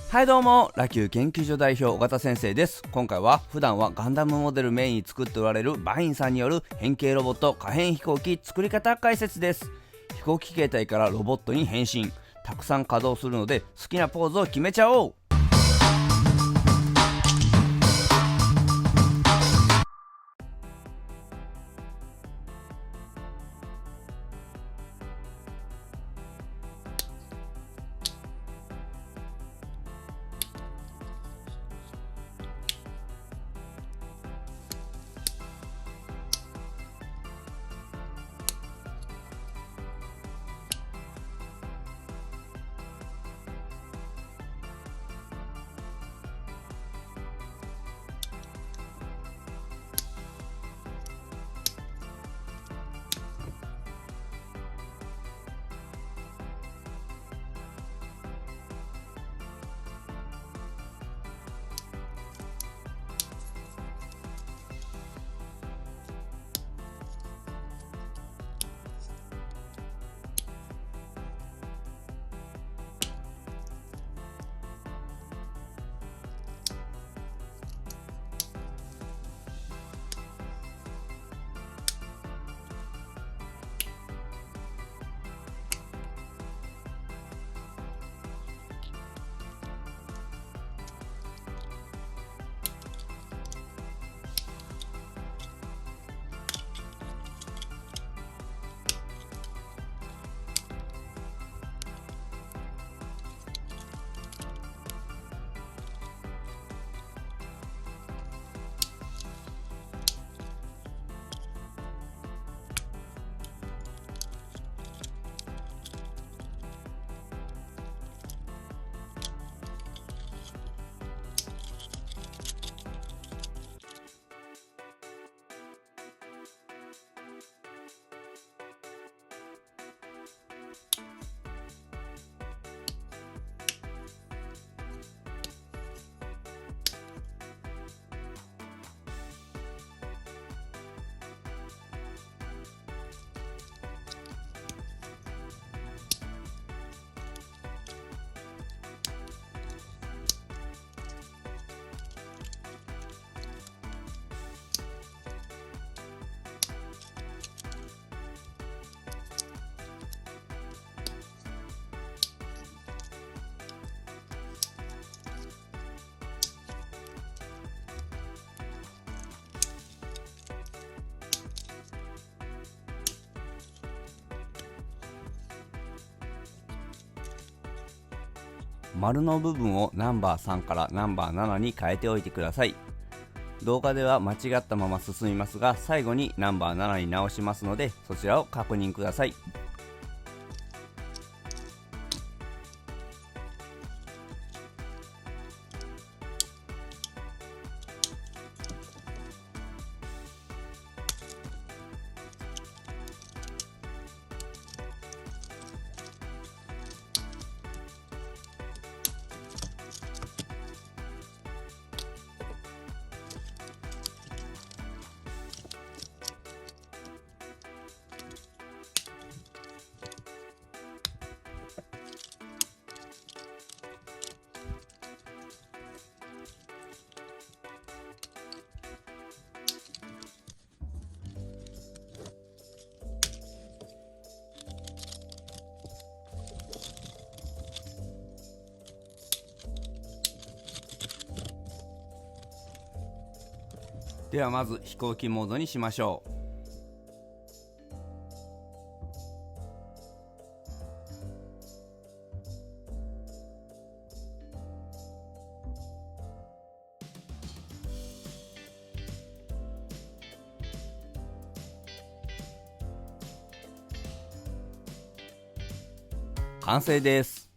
はいどうも、ラキュー研究所代表尾形先生です。今回は普段はガンダムモデルメインに作っておられるバインさんによる変形ロボット可変飛行機作り方解説です。飛行機形態からロボットに変身、たくさん稼働するので好きなポーズを決めちゃおう。丸の部分をナンバー3からナンバー7に変えておいてください。動画では間違ったまま進みますが、最後にナンバー7に直しますので、そちらを確認ください。ではまず飛行機モードにしましょう。完成です。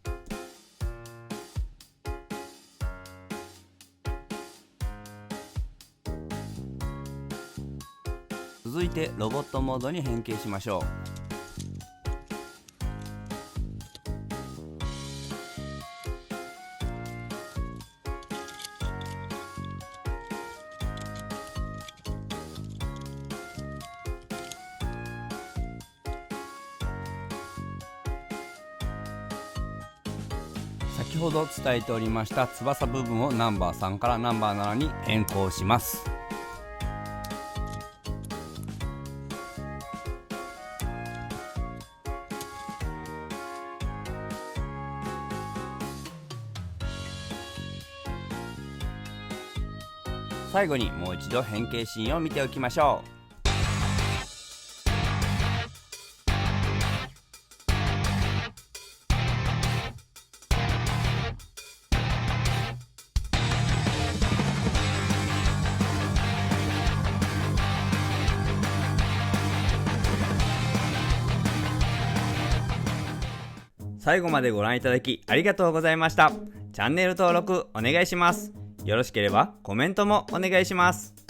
続いてロボットモードに変形しましょう。先先ほど伝えておりました翼部分をナンバー3からナンバー7に変更します。最後にもう一度変形シーンを見ておきましょう。最後までご覧いただきありがとうございました。チャンネル登録お願いします。よろしければコメントもお願いします。